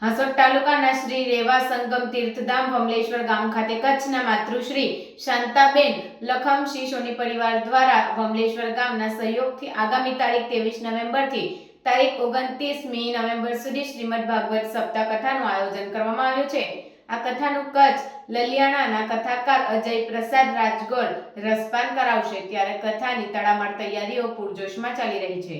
હાંસોદ તાલુકાના શ્રી રેવા સંગમ તીર્થધામ વમલેશ્વર ગામ ખાતે કચ્છના માતૃશ્રી શાંતાબેન લખમસિંહ સોની પરિવાર દ્વારા વમલેશ્વર ગામના સહયોગથી આગામી તારીખ 23 નવેમ્બરથી તારીખ 29મી નવેમ્બર સુધી શ્રીમદ ભાગવત સપ્તાહ કથાનું આયોજન કરવામાં આવ્યું છે। આ કથાનું કચ્છ લલિયાણાના કથાકાર અજય પ્રસાદ રાજગોર રસપાન કરાવશે, ત્યારે કથાની તડામાર તૈયારીઓ પૂરજોશમાં ચાલી રહી છે।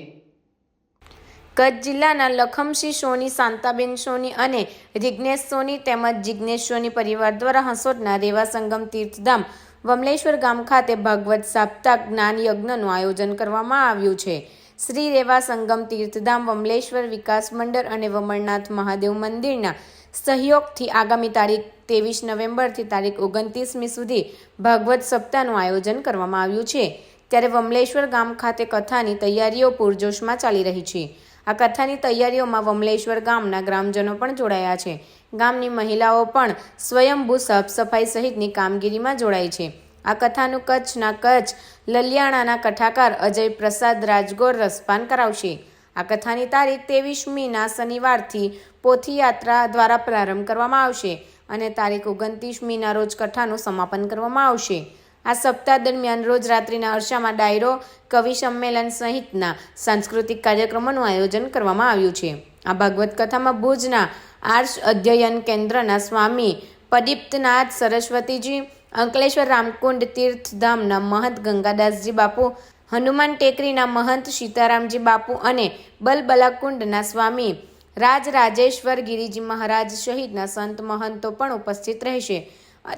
કચ્છ જિલ્લાના લખમસિંહ સોની, શાંતાબેન સોની અને જિજ્ઞેશ સોની તેમજ જિજ્ઞેશ સોની પરિવાર દ્વારા હાંસોદના રેવા સંગમ તીર્થધામ વમલેશ્વર ગામ ખાતે ભાગવત સપ્તાહ જ્ઞાન યજ્ઞનું આયોજન કરવામાં આવ્યું છે। શ્રી રેવા સંગમ તીર્થધામ વમલેશ્વર વિકાસ મંડળ અને વમરનાથ મહાદેવ મંદિરના સહયોગથી આગામી તારીખ 23 નવેમ્બરથી તારીખ 29મી સુધી ભાગવત સપ્તાહનું આયોજન કરવામાં આવ્યું છે। ત્યારે વમલેશ્વર ગામ ખાતે કથાની તૈયારીઓ પૂરજોશમાં ચાલી રહી છે। આ કથાની તૈયારીઓમાં વમલેશ્વર ગામના ગ્રામજનો પણ જોડાયા છે। ગામની મહિલાઓ પણ સ્વયંભૂ સાફ સફાઈ સહિતની કામગીરીમાં જોડાઈ છે। આ કથાનું કચ્છ લલિયાણાના કથાકાર અજય પ્રસાદ રાજગોર રસપાન કરાવશે। આ કથાની તારીખ 23મીના શનિવારથી પોથીયાત્રા દ્વારા પ્રારંભ કરવામાં આવશે અને તારીખ 29મીના રોજ કથાનું સમાપન કરવામાં આવશે। આ સપ્તાહ દરમિયાન રોજ રાત્રિના અરસામાં ડાયરો, કવિ સંમેલન સહિતના સાંસ્કૃતિક કાર્યક્રમોનું આયોજન કરવામાં આવ્યું છે। આ ભાગવત કથામાં ભુજના આર્ષ અધ્યયન કેન્દ્રના સ્વામી પ્રદીપ્તનાથ સરસ્વતીજી, અંકલેશ્વર રામકુંડ તીર્થધામના મહંત ગંગાદાસજી બાપુ, હનુમાન ટેકરીના મહંત સીતારામજી બાપુ અને બલબલાકુંડના સ્વામી રાજરાજેશ્વર ગિરિજી મહારાજ સહિતના સંત મહંતો પણ ઉપસ્થિત રહેશે।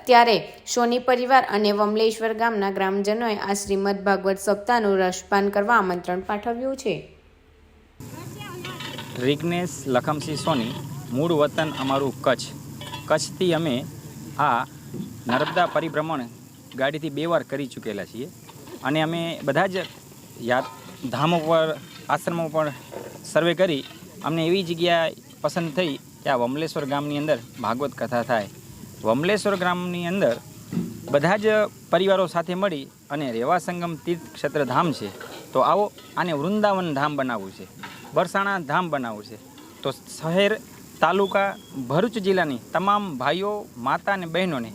ત્યારે સોની પરિવાર અને વમલેશ્વર ગામના ગ્રામજનોએ આ શ્રીમદ ભાગવત સપ્તાહનું રસપાન કરવા આમંત્રણ પાઠવ્યું છે। જિજ્ઞેશ લખમસિંહ સોની, મૂળ વતન અમારું કચ્છથી અમે આ નર્મદા પરિભ્રમણ ગાડીથી 2 વાર કરી ચૂકેલા છીએ અને અમે બધા જ ધામો પર, આશ્રમો પર સર્વે કરી અમને એવી જગ્યા પસંદ થઈ કે આ વમલેશ્વર ગામની અંદર ભાગવત કથા થાય। વમલેશ્વર ગ્રામની અંદર બધા જ પરિવારો સાથે મળી અને રેવા સંગમ તીર્થ ક્ષેત્ર ધામ છે, તો આવો આને વૃંદાવન ધામ બનાવવું છે, બરસાણા ધામ બનાવવું છે। તો શહેર, તાલુકા, ભરૂચ જિલ્લાની તમામ ભાઈઓ, માતા અને બહેનોને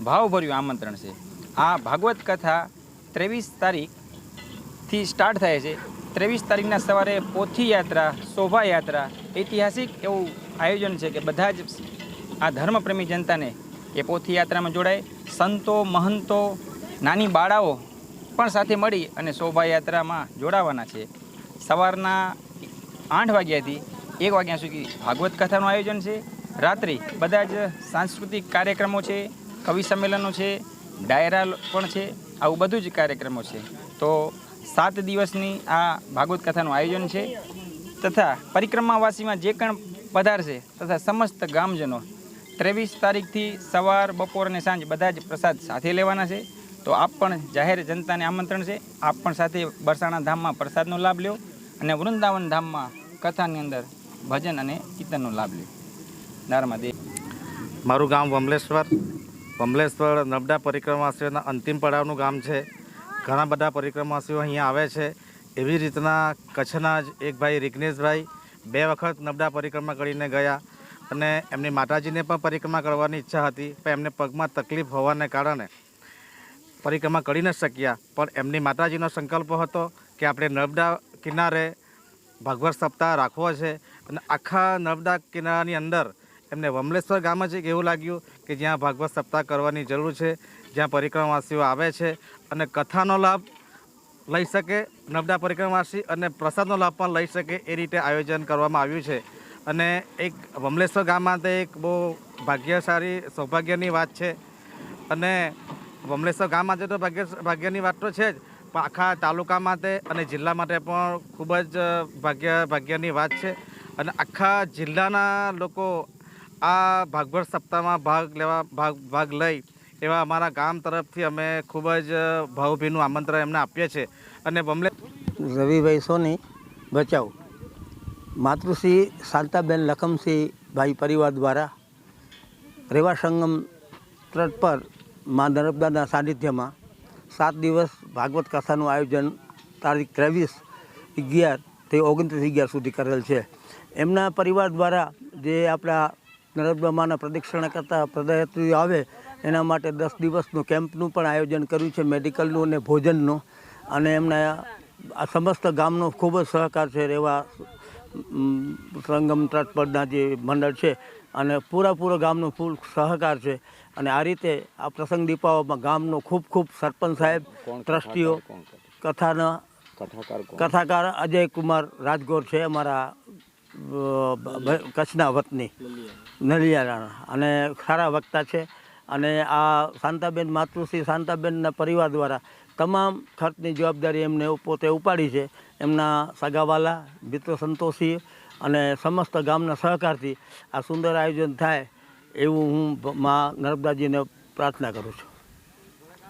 ભાવભર્યું આમંત્રણ છે। આ ભાગવત કથા 23 તારીખથી સ્ટાર્ટ થાય છે। 23 તારીખના સવારે પોથીયાત્રા, શોભાયાત્રા, ઐતિહાસિક એવું આયોજન છે કે બધા જ આ ધર્મપ્રેમી જનતાને એ પોથીયાત્રામાં જોડાય। સંતો, મહંતો, નાની બાળાઓ પણ સાથે મળી અને શોભાયાત્રામાં જોડાવાના છે। સવારના 8 વાગ્યાથી 1 વાગ્યા સુધી ભાગવત કથાનું આયોજન છે। રાત્રે બધા જ સાંસ્કૃતિક કાર્યક્રમો છે, કવિ સંમેલનો છે, ડાયરા પણ છે, આવું બધું જ કાર્યક્રમો છે। તો 7 દિવસની આ ભાગવત કથાનું આયોજન છે તથા પરિક્રમાવાસીમાં જે પણ પધારશે તથા સમસ્ત ગામજનો 23 તારીખથી સવાર, બપોર અને સાંજ બધા જ પ્રસાદ સાથે લેવાના છે। તો આપ પણ જાહેર જનતાને આમંત્રણ છે, આપ પણ સાથે બરસાણા ધામમાં પ્રસાદનો લાભ લ્યો અને વૃંદાવન ધામમાં કથાની અંદર ભજન અને કીર્તનનો લાભ લ્યો। નર્મદે। મારું ગામ વમલેશ્વર નર્મદા પરિક્રમાવાસીઓના અંતિમ પડાવનું ગામ છે। ઘણા બધા પરિક્રમાવાસીઓ અહીંયા આવે છે। એવી રીતના કચ્છના જ એક ભાઈ જિજ્ઞેશભાઈ 2 વખત નર્મદા પરિક્રમા કરીને ગયા અને એમની માતાજીને પણ પરિક્રમા કરવાની ઈચ્છા હતી, પણ એમને પગમાં તકલીફ હોવાને કારણે પરિક્રમા કરી ન શક્યા। પણ એમની માતાજીનો સંકલ્પ હતો કે આપણે નર્મદા કિનારે ભાગવત સપ્તાહ રાખવો છે અને આખા નર્મદા કિનારાની અંદર એમને વમલેશ્વર ગામ જ એક એવું લાગ્યું કે જ્યાં ભાગવત સપ્તાહ કરવાની જરૂર છે, જ્યાં પરિક્રમાવાસીઓ આવે છે અને કથાનો લાભ લઈ શકે નર્મદા પરિક્રમાવાસી અને પ્રસાદનો લાભ પણ લઈ શકે એ રીતે આયોજન કરવામાં આવ્યું છે। અને એક વમલેશ્વર ગામ માટે એક બહુ ભાગ્યશાળી સૌભાગ્યની વાત છે અને વમલેશ્વર ગામ માટે તો ભાગ્યની વાત તો છે જ, પણ આખા તાલુકા માટે અને જિલ્લા માટે પણ ખૂબ જ ભાગ્યની વાત છે અને આખા જિલ્લાના લોકો આ ભાગવત સપ્તાહમાં ભાગ લઈ એવા અમારા ગામ તરફથી અમે ખૂબ જ ભાવભીનું આમંત્રણ એમને આપીએ છીએ। અને રવિભાઈ સોની ભચાઉ, માતૃશ્રી શાંતાબેન લખમસિંહ ભાઈ પરિવાર દ્વારા રેવા સંગમ તટ પર મા નર્મદાના સાનિધ્યમાં 7 દિવસ ભાગવત કથાનું આયોજન તારીખ 23/11 થી 29/11 સુધી કરેલ છે। એમના પરિવાર દ્વારા જે આપણા નર્મદા માના પ્રદક્ષિણા કરતા પદયાત્રીઓ આવે એના માટે 10 દિવસનું કેમ્પનું પણ આયોજન કર્યું છે, મેડિકલનું અને ભોજનનું. અને એમના આ સમસ્ત ગામનો ખૂબ જ સહકાર છે. રેવા સંગમ ટ્રસ્ટ પરના જે મંડળ છે અને પૂરા ગામનો ફૂલ સહકાર છે. અને આ રીતે આ પ્રસંગ દીપાવલીમાં ગામનો ખૂબ સરપંચ સાહેબ, ટ્રસ્ટીઓ, કથાકાર અજય કુમાર રાજગોર છે, અમારા કચ્છના વતની નલિયારાના, અને સારા વક્તા છે. અને આ શાંતાબેન માતૃશ્રી શાંતાબેનના પરિવાર દ્વારા તમામ ખર્ચની જવાબદારી એમને પોતે ઉપાડી છે. એમના સગાવાલા, મિત્ર સંતોષી અને સમસ્ત ગામના સહકારથી આ સુંદર આયોજન થાય એવું હું મા નર્મદાજીને પ્રાર્થના કરું છું.